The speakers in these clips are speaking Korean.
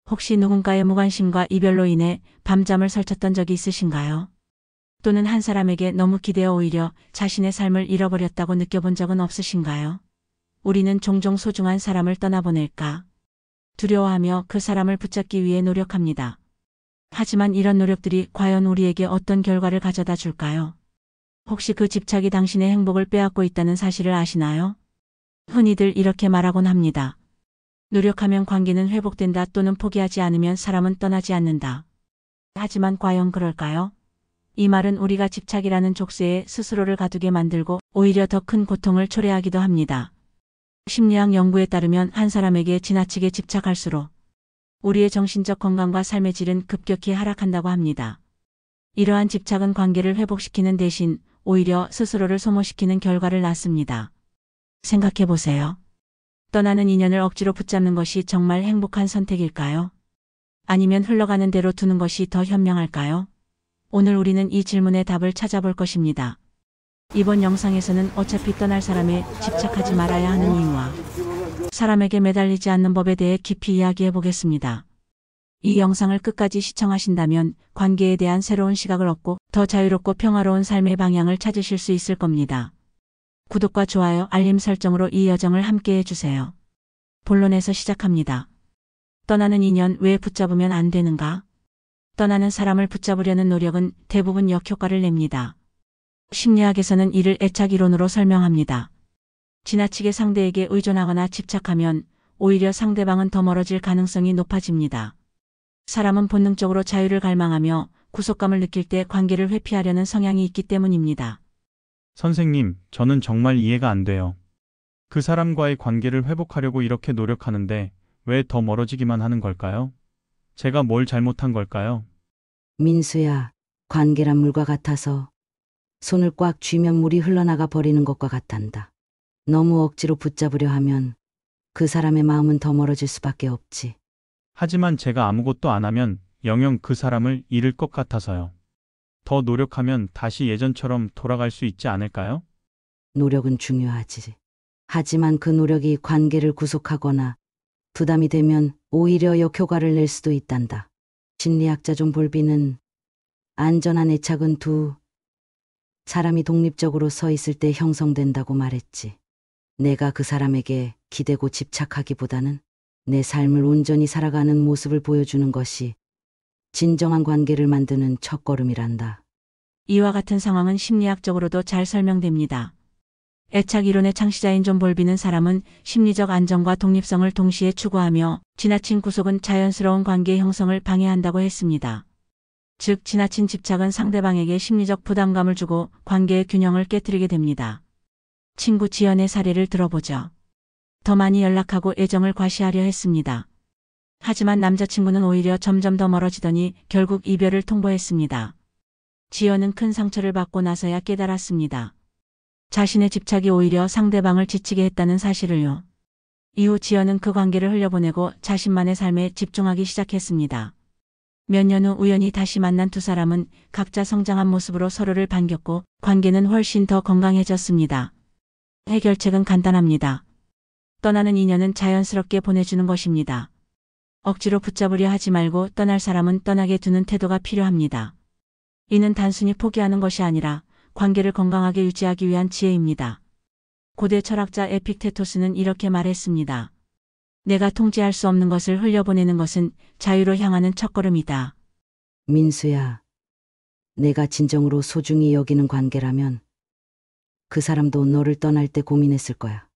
혹시 누군가의 무관심과 이별로 인해 밤잠을 설쳤던 적이 있으신가요? 또는 한 사람에게 너무 기대어 오히려 자신의 삶을 잃어버렸다고 느껴본 적은 없으신가요? 우리는 종종 소중한 사람을 떠나보낼까 두려워하며 그 사람을 붙잡기 위해 노력합니다. 하지만 이런 노력들이 과연 우리에게 어떤 결과를 가져다 줄까요? 혹시 그 집착이 당신의 행복을 빼앗고 있다는 사실을 아시나요? 흔히들 이렇게 말하곤 합니다. 노력하면 관계는 회복된다 또는 포기하지 않으면 사람은 떠나지 않는다. 하지만 과연 그럴까요? 이 말은 우리가 집착이라는 족쇄에 스스로를 가두게 만들고 오히려 더 큰 고통을 초래하기도 합니다. 심리학 연구에 따르면 한 사람에게 지나치게 집착할수록 우리의 정신적 건강과 삶의 질은 급격히 하락한다고 합니다. 이러한 집착은 관계를 회복시키는 대신 오히려 스스로를 소모시키는 결과를 낳습니다. 생각해 보세요. 떠나는 인연을 억지로 붙잡는 것이 정말 행복한 선택일까요? 아니면 흘러가는 대로 두는 것이 더 현명할까요? 오늘 우리는 이 질문의 답을 찾아볼 것입니다. 이번 영상에서는 어차피 떠날 사람에 집착하지 말아야 하는 이유와 사람에게 매달리지 않는 법에 대해 깊이 이야기해 보겠습니다. 이 영상을 끝까지 시청하신다면 관계에 대한 새로운 시각을 얻고 더 자유롭고 평화로운 삶의 방향을 찾으실 수 있을 겁니다. 구독과 좋아요, 알림 설정으로 이 여정을 함께 해주세요. 본론에서 시작합니다. 떠나는 인연 왜 붙잡으면 안 되는가? 떠나는 사람을 붙잡으려는 노력은 대부분 역효과를 냅니다. 심리학에서는 이를 애착 이론으로 설명합니다. 지나치게 상대에게 의존하거나 집착하면 오히려 상대방은 더 멀어질 가능성이 높아집니다. 사람은 본능적으로 자유를 갈망하며 구속감을 느낄 때 관계를 회피하려는 성향이 있기 때문입니다. 선생님, 저는 정말 이해가 안 돼요. 그 사람과의 관계를 회복하려고 이렇게 노력하는데 왜 더 멀어지기만 하는 걸까요? 제가 뭘 잘못한 걸까요? 민수야, 관계란 물과 같아서 손을 꽉 쥐면 물이 흘러나가 버리는 것과 같단다. 너무 억지로 붙잡으려 하면 그 사람의 마음은 더 멀어질 수밖에 없지. 하지만 제가 아무것도 안 하면 영영 그 사람을 잃을 것 같아서요. 더 노력하면 다시 예전처럼 돌아갈 수 있지 않을까요? 노력은 중요하지. 하지만 그 노력이 관계를 구속하거나 부담이 되면 오히려 역효과를 낼 수도 있단다. 심리학자 존 볼비는 안전한 애착은 두 사람이 독립적으로 서 있을 때 형성된다고 말했지. 내가 그 사람에게 기대고 집착하기보다는 내 삶을 온전히 살아가는 모습을 보여주는 것이 진정한 관계를 만드는 첫걸음이란다. 이와 같은 상황은 심리학적으로도 잘 설명됩니다. 애착 이론의 창시자인 존 볼비는 사람은 심리적 안정과 독립성을 동시에 추구하며 지나친 구속은 자연스러운 관계 형성을 방해한다고 했습니다. 즉, 지나친 집착은 상대방에게 심리적 부담감을 주고 관계의 균형을 깨트리게 됩니다. 친구 지연의 사례를 들어보죠. 더 많이 연락하고 애정을 과시하려 했습니다. 하지만 남자친구는 오히려 점점 더 멀어지더니 결국 이별을 통보했습니다. 지연은 큰 상처를 받고 나서야 깨달았습니다. 자신의 집착이 오히려 상대방을 지치게 했다는 사실을요. 이후 지연은 그 관계를 흘려보내고 자신만의 삶에 집중하기 시작했습니다. 몇 년 후 우연히 다시 만난 두 사람은 각자 성장한 모습으로 서로를 반겼고 관계는 훨씬 더 건강해졌습니다. 해결책은 간단합니다. 떠나는 인연은 자연스럽게 보내주는 것입니다. 억지로 붙잡으려 하지 말고 떠날 사람은 떠나게 두는 태도가 필요합니다. 이는 단순히 포기하는 것이 아니라 관계를 건강하게 유지하기 위한 지혜입니다. 고대 철학자 에픽테토스는 이렇게 말했습니다. 내가 통제할 수 없는 것을 흘려보내는 것은 자유로 향하는 첫걸음이다. 민수야, 내가 진정으로 소중히 여기는 관계라면 그 사람도 너를 떠날 때 고민했을 거야.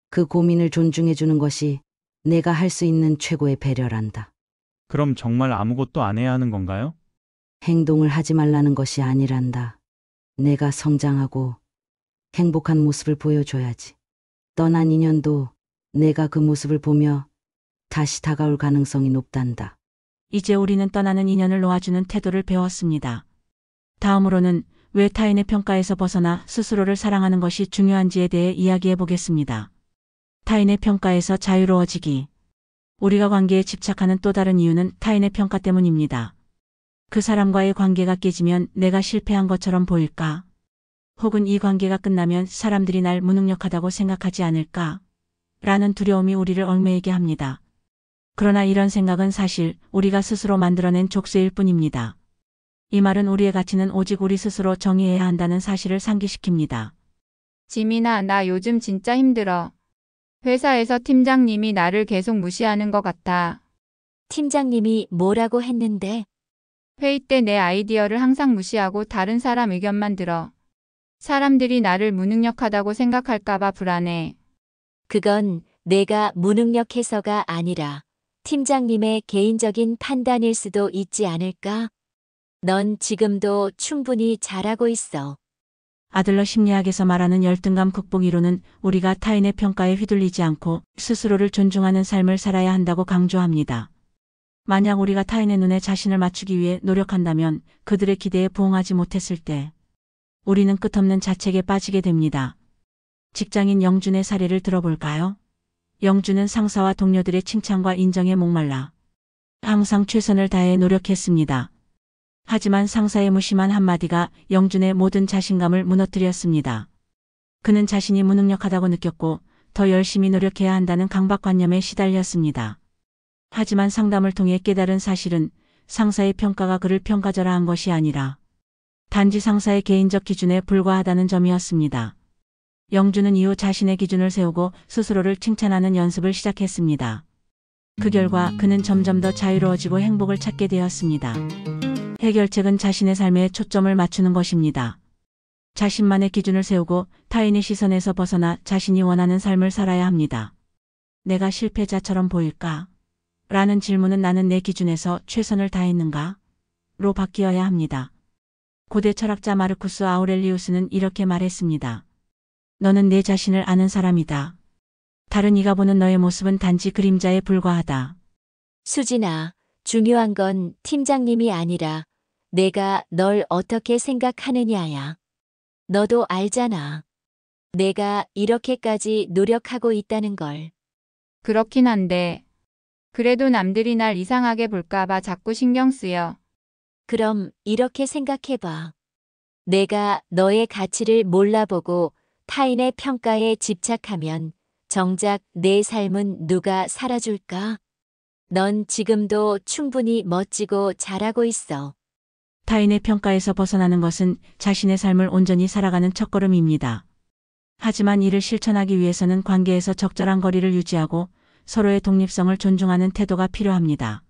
그 고민을 존중해주는 것이 내가 할 수 있는 최고의 배려란다. 그럼 정말 아무것도 안 해야 하는 건가요? 행동을 하지 말라는 것이 아니란다. 내가 성장하고 행복한 모습을 보여줘야지. 떠난 인연도 내가 그 모습을 보며 다시 다가올 가능성이 높단다. 이제 우리는 떠나는 인연을 놓아주는 태도를 배웠습니다. 다음으로는 왜 타인의 평가에서 벗어나 스스로를 사랑하는 것이 중요한지에 대해 이야기해 보겠습니다. 타인의 평가에서 자유로워지기. 우리가 관계에 집착하는 또 다른 이유는 타인의 평가 때문입니다. 그 사람과의 관계가 깨지면 내가 실패한 것처럼 보일까? 혹은 이 관계가 끝나면 사람들이 날 무능력하다고 생각하지 않을까? 라는 두려움이 우리를 얽매이게 합니다. 그러나 이런 생각은 사실 우리가 스스로 만들어낸 족쇄일 뿐입니다. 이 말은 우리의 가치는 오직 우리 스스로 정의해야 한다는 사실을 상기시킵니다. 지민아, 나 요즘 진짜 힘들어. 회사에서 팀장님이 나를 계속 무시하는 것 같아. 팀장님이 뭐라고 했는데? 회의 때 내 아이디어를 항상 무시하고 다른 사람 의견만 들어. 사람들이 나를 무능력하다고 생각할까봐 불안해. 그건 내가 무능력해서가 아니라 팀장님의 개인적인 판단일 수도 있지 않을까? 넌 지금도 충분히 잘하고 있어. 아들러 심리학에서 말하는 열등감 극복 이론은 우리가 타인의 평가에 휘둘리지 않고 스스로를 존중하는 삶을 살아야 한다고 강조합니다. 만약 우리가 타인의 눈에 자신을 맞추기 위해 노력한다면 그들의 기대에 부응하지 못했을 때 우리는 끝없는 자책에 빠지게 됩니다. 직장인 영준의 사례를 들어볼까요? 영준은 상사와 동료들의 칭찬과 인정에 목말라 항상 최선을 다해 노력했습니다. 하지만 상사의 무심한 한마디가 영준의 모든 자신감을 무너뜨렸습니다. 그는 자신이 무능력하다고 느꼈고 더 열심히 노력해야 한다는 강박관념에 시달렸습니다. 하지만 상담을 통해 깨달은 사실은 상사의 평가가 그를 평가절하한 것이 아니라 단지 상사의 개인적 기준에 불과하다는 점이었습니다. 영준은 이후 자신의 기준을 세우고 스스로를 칭찬하는 연습을 시작했습니다. 그 결과 그는 점점 더 자유로워지고 행복을 찾게 되었습니다. 해결책은 자신의 삶에 초점을 맞추는 것입니다. 자신만의 기준을 세우고 타인의 시선에서 벗어나 자신이 원하는 삶을 살아야 합니다. 내가 실패자처럼 보일까? 라는 질문은 나는 내 기준에서 최선을 다했는가? 로 바뀌어야 합니다. 고대 철학자 마르쿠스 아우렐리우스는 이렇게 말했습니다. 너는 내 자신을 아는 사람이다. 다른 이가 보는 너의 모습은 단지 그림자에 불과하다. 수진아, 중요한 건 팀장님이 아니라 내가 널 어떻게 생각하느냐야. 너도 알잖아. 내가 이렇게까지 노력하고 있다는 걸. 그렇긴 한데 그래도 남들이 날 이상하게 볼까봐 자꾸 신경 쓰여. 그럼 이렇게 생각해봐. 내가 너의 가치를 몰라보고 타인의 평가에 집착하면 정작 내 삶은 누가 살아줄까? 넌 지금도 충분히 멋지고 잘하고 있어. 타인의 평가에서 벗어나는 것은 자신의 삶을 온전히 살아가는 첫걸음입니다. 하지만 이를 실천하기 위해서는 관계에서 적절한 거리를 유지하고 서로의 독립성을 존중하는 태도가 필요합니다.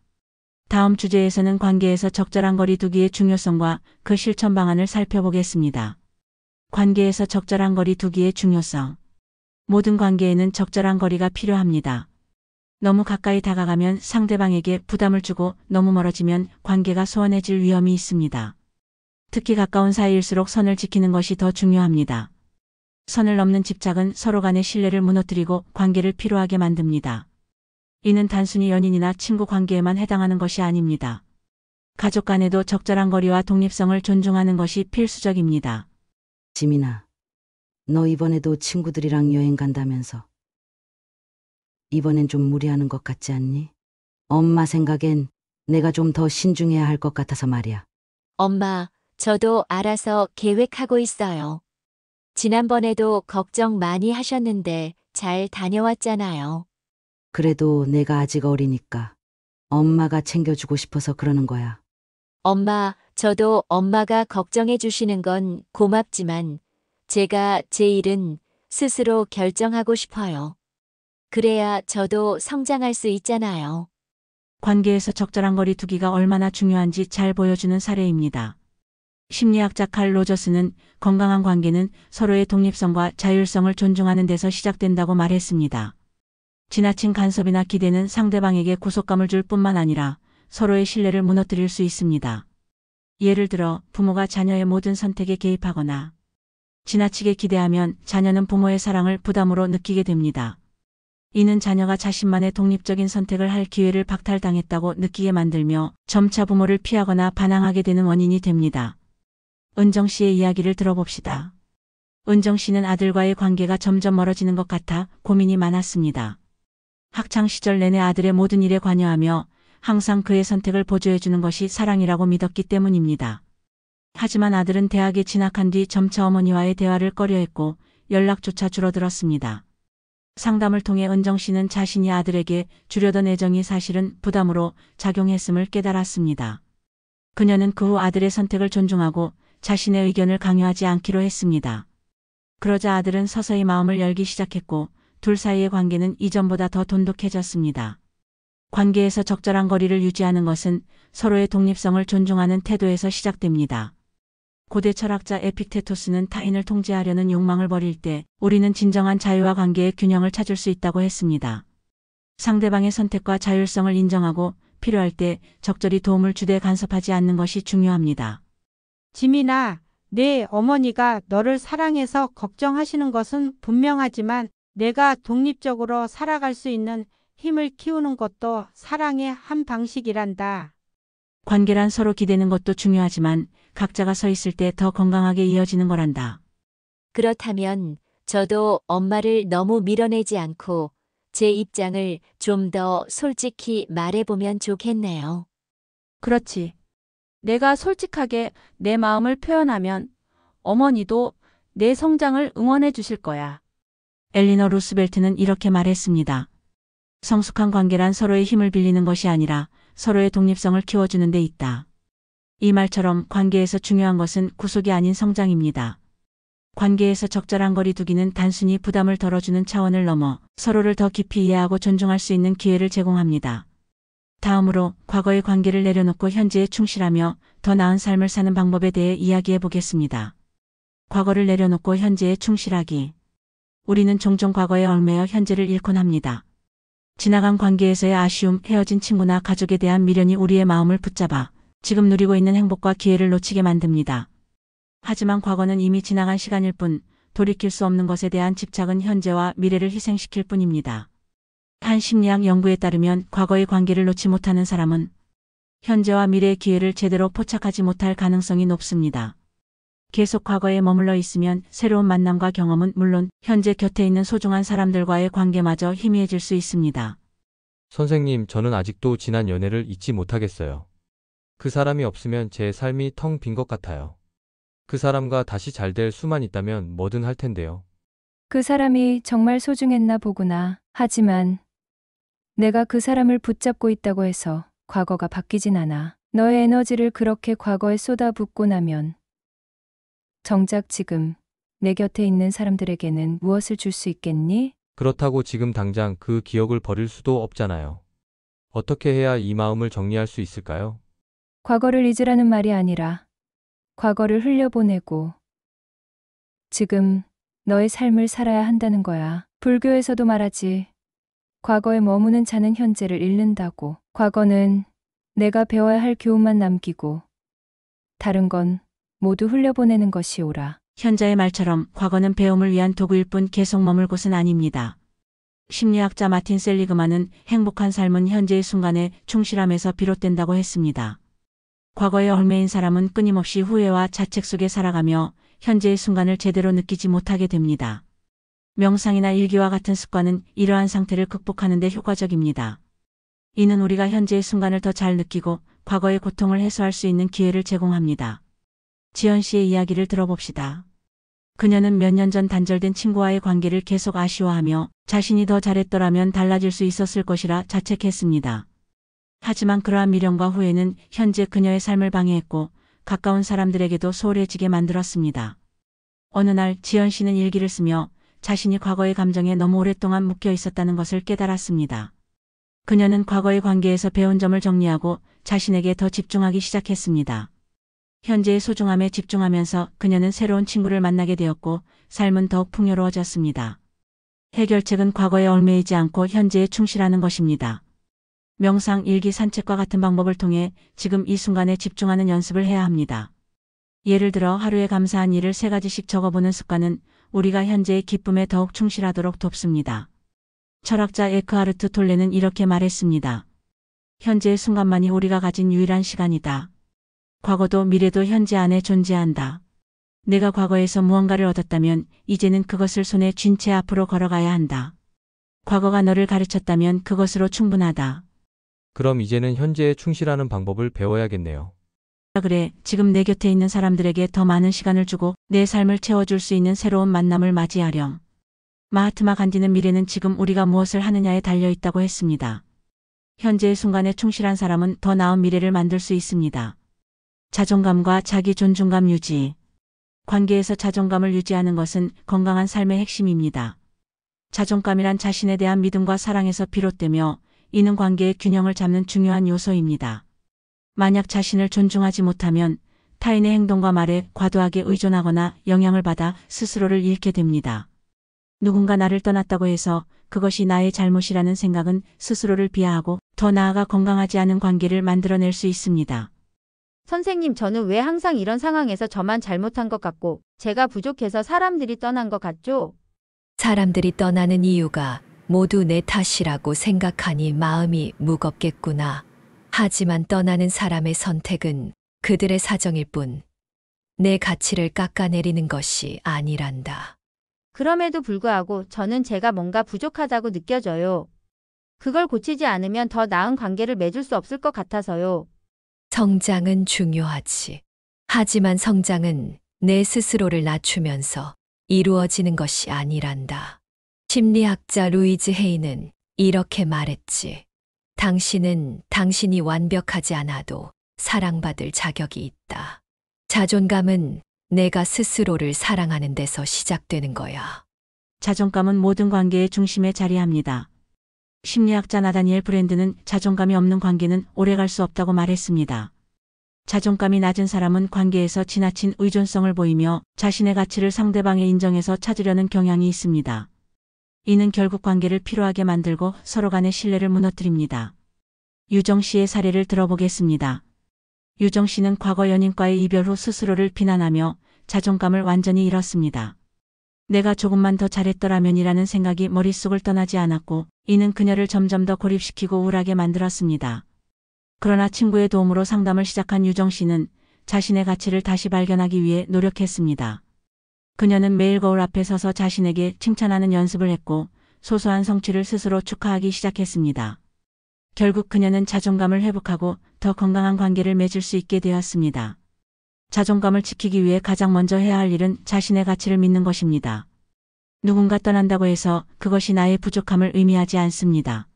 다음 주제에서는 관계에서 적절한 거리 두기의 중요성과 그 실천 방안을 살펴보겠습니다. 관계에서 적절한 거리 두기의 중요성. 모든 관계에는 적절한 거리가 필요합니다. 너무 가까이 다가가면 상대방에게 부담을 주고 너무 멀어지면 관계가 소원해질 위험이 있습니다. 특히 가까운 사이일수록 선을 지키는 것이 더 중요합니다. 선을 넘는 집착은 서로 간의 신뢰를 무너뜨리고 관계를 피로하게 만듭니다. 이는 단순히 연인이나 친구 관계에만 해당하는 것이 아닙니다. 가족 간에도 적절한 거리와 독립성을 존중하는 것이 필수적입니다. 지민아, 너 이번에도 친구들이랑 여행 간다면서. 이번엔 좀 무리하는 것 같지 않니? 엄마 생각엔 내가 좀 더 신중해야 할 것 같아서 말이야. 엄마, 저도 알아서 계획하고 있어요. 지난번에도 걱정 많이 하셨는데 잘 다녀왔잖아요. 그래도 내가 아직 어리니까 엄마가 챙겨주고 싶어서 그러는 거야. 엄마, 저도 엄마가 걱정해 주시는 건 고맙지만 제가 제 일은 스스로 결정하고 싶어요. 그래야 저도 성장할 수 있잖아요. 관계에서 적절한 거리 두기가 얼마나 중요한지 잘 보여주는 사례입니다. 심리학자 칼 로저스는 건강한 관계는 서로의 독립성과 자율성을 존중하는 데서 시작된다고 말했습니다. 지나친 간섭이나 기대는 상대방에게 구속감을 줄 뿐만 아니라 서로의 신뢰를 무너뜨릴 수 있습니다. 예를 들어 부모가 자녀의 모든 선택에 개입하거나 지나치게 기대하면 자녀는 부모의 사랑을 부담으로 느끼게 됩니다. 이는 자녀가 자신만의 독립적인 선택을 할 기회를 박탈당했다고 느끼게 만들며 점차 부모를 피하거나 반항하게 되는 원인이 됩니다. 은정 씨의 이야기를 들어봅시다. 은정 씨는 아들과의 관계가 점점 멀어지는 것 같아 고민이 많았습니다. 학창 시절 내내 아들의 모든 일에 관여하며 항상 그의 선택을 보조해주는 것이 사랑이라고 믿었기 때문입니다. 하지만 아들은 대학에 진학한 뒤 점차 어머니와의 대화를 꺼려했고 연락조차 줄어들었습니다. 상담을 통해 은정 씨는 자신이 아들에게 주려던 애정이 사실은 부담으로 작용했음을 깨달았습니다. 그녀는 그 후 아들의 선택을 존중하고 자신의 의견을 강요하지 않기로 했습니다. 그러자 아들은 서서히 마음을 열기 시작했고 둘 사이의 관계는 이전보다 더 돈독해졌습니다. 관계에서 적절한 거리를 유지하는 것은 서로의 독립성을 존중하는 태도에서 시작됩니다. 고대 철학자 에픽테토스는 타인을 통제하려는 욕망을 버릴 때 우리는 진정한 자유와 관계의 균형을 찾을 수 있다고 했습니다. 상대방의 선택과 자율성을 인정하고 필요할 때 적절히 도움을 주되 간섭하지 않는 것이 중요합니다. 지민아, 내 어머니가 너를 사랑해서 걱정하시는 것은 분명하지만 내가 독립적으로 살아갈 수 있는 힘을 키우는 것도 사랑의 한 방식이란다. 관계란 서로 기대는 것도 중요하지만 각자가 서 있을 때 더 건강하게 이어지는 거란다. 그렇다면 저도 엄마를 너무 밀어내지 않고 제 입장을 좀 더 솔직히 말해보면 좋겠네요. 그렇지. 내가 솔직하게 내 마음을 표현하면 어머니도 내 성장을 응원해 주실 거야. 엘리너 루스벨트는 이렇게 말했습니다. 성숙한 관계란 서로의 힘을 빌리는 것이 아니라 서로의 독립성을 키워주는 데 있다. 이 말처럼 관계에서 중요한 것은 구속이 아닌 성장입니다. 관계에서 적절한 거리 두기는 단순히 부담을 덜어주는 차원을 넘어 서로를 더 깊이 이해하고 존중할 수 있는 기회를 제공합니다. 다음으로 과거의 관계를 내려놓고 현재에 충실하며 더 나은 삶을 사는 방법에 대해 이야기해 보겠습니다. 과거를 내려놓고 현재에 충실하기. 우리는 종종 과거에 얽매여 현재를 잃곤 합니다. 지나간 관계에서의 아쉬움, 헤어진 친구나 가족에 대한 미련이 우리의 마음을 붙잡아 지금 누리고 있는 행복과 기회를 놓치게 만듭니다. 하지만 과거는 이미 지나간 시간일 뿐 돌이킬 수 없는 것에 대한 집착은 현재와 미래를 희생시킬 뿐입니다. 한 심리학 연구에 따르면 과거의 관계를 놓지 못하는 사람은 현재와 미래의 기회를 제대로 포착하지 못할 가능성이 높습니다. 계속 과거에 머물러 있으면 새로운 만남과 경험은 물론 현재 곁에 있는 소중한 사람들과의 관계마저 희미해질 수 있습니다. 선생님, 저는 아직도 지난 연애를 잊지 못하겠어요. 그 사람이 없으면 제 삶이 텅 빈 것 같아요. 그 사람과 다시 잘 될 수만 있다면 뭐든 할 텐데요. 그 사람이 정말 소중했나 보구나. 하지만 내가 그 사람을 붙잡고 있다고 해서 과거가 바뀌진 않아. 너의 에너지를 그렇게 과거에 쏟아붓고 나면 정작 지금 내 곁에 있는 사람들에게는 무엇을 줄 수 있겠니? 그렇다고 지금 당장 그 기억을 버릴 수도 없잖아요. 어떻게 해야 이 마음을 정리할 수 있을까요? 과거를 잊으라는 말이 아니라 과거를 흘려보내고 지금 너의 삶을 살아야 한다는 거야. 불교에서도 말하지. 과거에 머무는 자는 현재를 잃는다고. 과거는 내가 배워야 할 교훈만 남기고 다른 건 모두 흘려보내는 것이오라. 현자의 말처럼 과거는 배움을 위한 도구일 뿐 계속 머물 곳은 아닙니다. 심리학자 마틴 셀리그만은 행복한 삶은 현재의 순간에 충실함에서 비롯된다고 했습니다. 과거에 얽매인 사람은 끊임없이 후회와 자책 속에 살아가며 현재의 순간을 제대로 느끼지 못하게 됩니다. 명상이나 일기와 같은 습관은 이러한 상태를 극복하는 데 효과적입니다. 이는 우리가 현재의 순간을 더 잘 느끼고 과거의 고통을 해소할 수 있는 기회를 제공합니다. 지연 씨의 이야기를 들어봅시다. 그녀는 몇 년 전 단절된 친구와의 관계를 계속 아쉬워하며 자신이 더 잘했더라면 달라질 수 있었을 것이라 자책했습니다. 하지만 그러한 미련과 후회는 현재 그녀의 삶을 방해했고 가까운 사람들에게도 소홀해지게 만들었습니다. 어느 날 지연 씨는 일기를 쓰며 자신이 과거의 감정에 너무 오랫동안 묶여 있었다는 것을 깨달았습니다. 그녀는 과거의 관계에서 배운 점을 정리하고 자신에게 더 집중하기 시작했습니다. 현재의 소중함에 집중하면서 그녀는 새로운 친구를 만나게 되었고 삶은 더욱 풍요로워졌습니다. 해결책은 과거에 얽매이지 않고 현재에 충실하는 것입니다. 명상, 일기, 산책과 같은 방법을 통해 지금 이 순간에 집중하는 연습을 해야 합니다. 예를 들어 하루에 감사한 일을 3가지씩 적어보는 습관은 우리가 현재의 기쁨에 더욱 충실하도록 돕습니다. 철학자 에크하르트 톨레는 이렇게 말했습니다. 현재의 순간만이 우리가 가진 유일한 시간이다. 과거도 미래도 현재 안에 존재한다. 내가 과거에서 무언가를 얻었다면 이제는 그것을 손에 쥔 채 앞으로 걸어가야 한다. 과거가 너를 가르쳤다면 그것으로 충분하다. 그럼 이제는 현재에 충실하는 방법을 배워야겠네요. 그래, 지금 내 곁에 있는 사람들에게 더 많은 시간을 주고 내 삶을 채워줄 수 있는 새로운 만남을 맞이하렴. 마하트마 간디는 미래는 지금 우리가 무엇을 하느냐에 달려 있다고 했습니다. 현재의 순간에 충실한 사람은 더 나은 미래를 만들 수 있습니다. 자존감과 자기 존중감 유지. 관계에서 자존감을 유지하는 것은 건강한 삶의 핵심입니다. 자존감이란 자신에 대한 믿음과 사랑에서 비롯되며 이는 관계의 균형을 잡는 중요한 요소입니다. 만약 자신을 존중하지 못하면 타인의 행동과 말에 과도하게 의존하거나 영향을 받아 스스로를 잃게 됩니다. 누군가 나를 떠났다고 해서 그것이 나의 잘못이라는 생각은 스스로를 비하하고 더 나아가 건강하지 않은 관계를 만들어낼 수 있습니다. 선생님, 저는 왜 항상 이런 상황에서 저만 잘못한 것 같고 제가 부족해서 사람들이 떠난 것 같죠? 사람들이 떠나는 이유가 모두 내 탓이라고 생각하니 마음이 무겁겠구나. 하지만 떠나는 사람의 선택은 그들의 사정일 뿐, 내 가치를 깎아내리는 것이 아니란다. 그럼에도 불구하고 저는 제가 뭔가 부족하다고 느껴져요. 그걸 고치지 않으면 더 나은 관계를 맺을 수 없을 것 같아서요. 성장은 중요하지. 하지만 성장은 내 스스로를 낮추면서 이루어지는 것이 아니란다. 심리학자 루이즈 헤이는 이렇게 말했지. 당신은 당신이 완벽하지 않아도 사랑받을 자격이 있다. 자존감은 내가 스스로를 사랑하는 데서 시작되는 거야. 자존감은 모든 관계의 중심에 자리합니다. 심리학자 나다니엘 브랜드는 자존감이 없는 관계는 오래갈 수 없다고 말했습니다. 자존감이 낮은 사람은 관계에서 지나친 의존성을 보이며 자신의 가치를 상대방에 인정해서 찾으려는 경향이 있습니다. 이는 결국 관계를 피로하게 만들고 서로 간의 신뢰를 무너뜨립니다. 유정 씨의 사례를 들어보겠습니다. 유정 씨는 과거 연인과의 이별 후 스스로를 비난하며 자존감을 완전히 잃었습니다. 내가 조금만 더 잘했더라면이라는 생각이 머릿속을 떠나지 않았고 이는 그녀를 점점 더 고립시키고 우울하게 만들었습니다. 그러나 친구의 도움으로 상담을 시작한 유정 씨는 자신의 가치를 다시 발견하기 위해 노력했습니다. 그녀는 매일 거울 앞에 서서 자신에게 칭찬하는 연습을 했고 소소한 성취를 스스로 축하하기 시작했습니다. 결국 그녀는 자존감을 회복하고 더 건강한 관계를 맺을 수 있게 되었습니다. 자존감을 지키기 위해 가장 먼저 해야 할 일은 자신의 가치를 믿는 것입니다. 누군가 떠난다고 해서 그것이 나의 부족함을 의미하지 않습니다.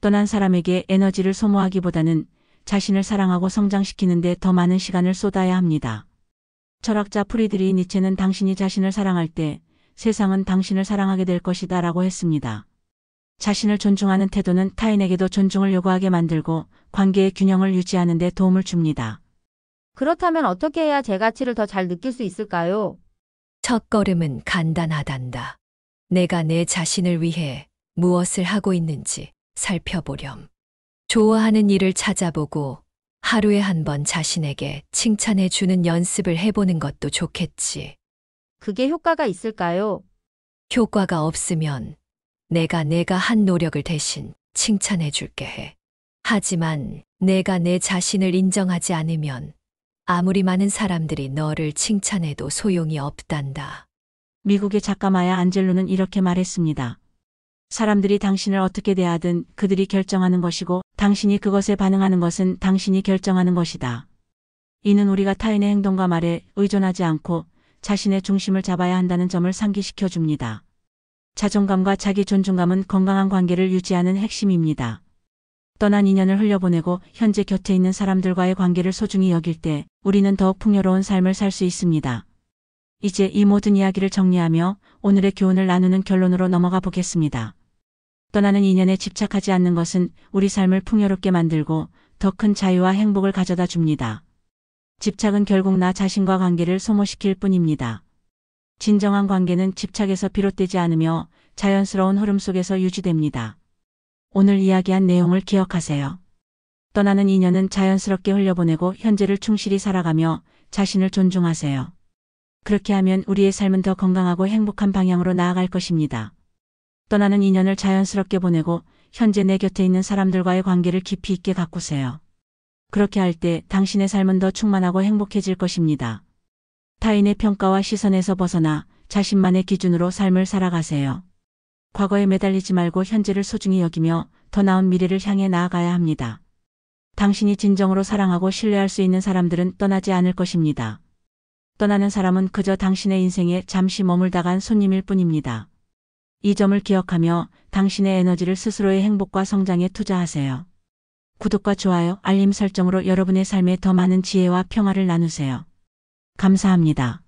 떠난 사람에게 에너지를 소모하기보다는 자신을 사랑하고 성장시키는 데 더 많은 시간을 쏟아야 합니다. 철학자 프리드리히 니체는 당신이 자신을 사랑할 때 세상은 당신을 사랑하게 될 것이다 라고 했습니다. 자신을 존중하는 태도는 타인에게도 존중을 요구하게 만들고 관계의 균형을 유지하는 데 도움을 줍니다. 그렇다면 어떻게 해야 제 가치를 더 잘 느낄 수 있을까요? 첫 걸음은 간단하단다. 내가 내 자신을 위해 무엇을 하고 있는지 살펴보렴. 좋아하는 일을 찾아보고 하루에 한 번 자신에게 칭찬해 주는 연습을 해보는 것도 좋겠지. 그게 효과가 있을까요? 효과가 없으면 내가 한 노력을 대신 칭찬해 줄게 해. 하지만 내가 내 자신을 인정하지 않으면 아무리 많은 사람들이 너를 칭찬해도 소용이 없단다. 미국의 작가 마야 안젤로는 이렇게 말했습니다. 사람들이 당신을 어떻게 대하든 그들이 결정하는 것이고 당신이 그것에 반응하는 것은 당신이 결정하는 것이다. 이는 우리가 타인의 행동과 말에 의존하지 않고 자신의 중심을 잡아야 한다는 점을 상기시켜 줍니다. 자존감과 자기 존중감은 건강한 관계를 유지하는 핵심입니다. 떠난 인연을 흘려보내고 현재 곁에 있는 사람들과의 관계를 소중히 여길 때 우리는 더욱 풍요로운 삶을 살 수 있습니다. 이제 이 모든 이야기를 정리하며 오늘의 교훈을 나누는 결론으로 넘어가 보겠습니다. 떠나는 인연에 집착하지 않는 것은 우리 삶을 풍요롭게 만들고 더 큰 자유와 행복을 가져다 줍니다. 집착은 결국 나 자신과 관계를 소모시킬 뿐입니다. 진정한 관계는 집착에서 비롯되지 않으며 자연스러운 흐름 속에서 유지됩니다. 오늘 이야기한 내용을 기억하세요. 떠나는 인연은 자연스럽게 흘려보내고 현재를 충실히 살아가며 자신을 존중하세요. 그렇게 하면 우리의 삶은 더 건강하고 행복한 방향으로 나아갈 것입니다. 떠나는 인연을 자연스럽게 보내고 현재 내 곁에 있는 사람들과의 관계를 깊이 있게 가꾸세요. 그렇게 할 때 당신의 삶은 더 충만하고 행복해질 것입니다. 타인의 평가와 시선에서 벗어나 자신만의 기준으로 삶을 살아가세요. 과거에 매달리지 말고 현재를 소중히 여기며 더 나은 미래를 향해 나아가야 합니다. 당신이 진정으로 사랑하고 신뢰할 수 있는 사람들은 떠나지 않을 것입니다. 떠나는 사람은 그저 당신의 인생에 잠시 머물다 간 손님일 뿐입니다. 이 점을 기억하며 당신의 에너지를 스스로의 행복과 성장에 투자하세요. 구독과 좋아요, 알림 설정으로 여러분의 삶에 더 많은 지혜와 평화를 나누세요. 감사합니다.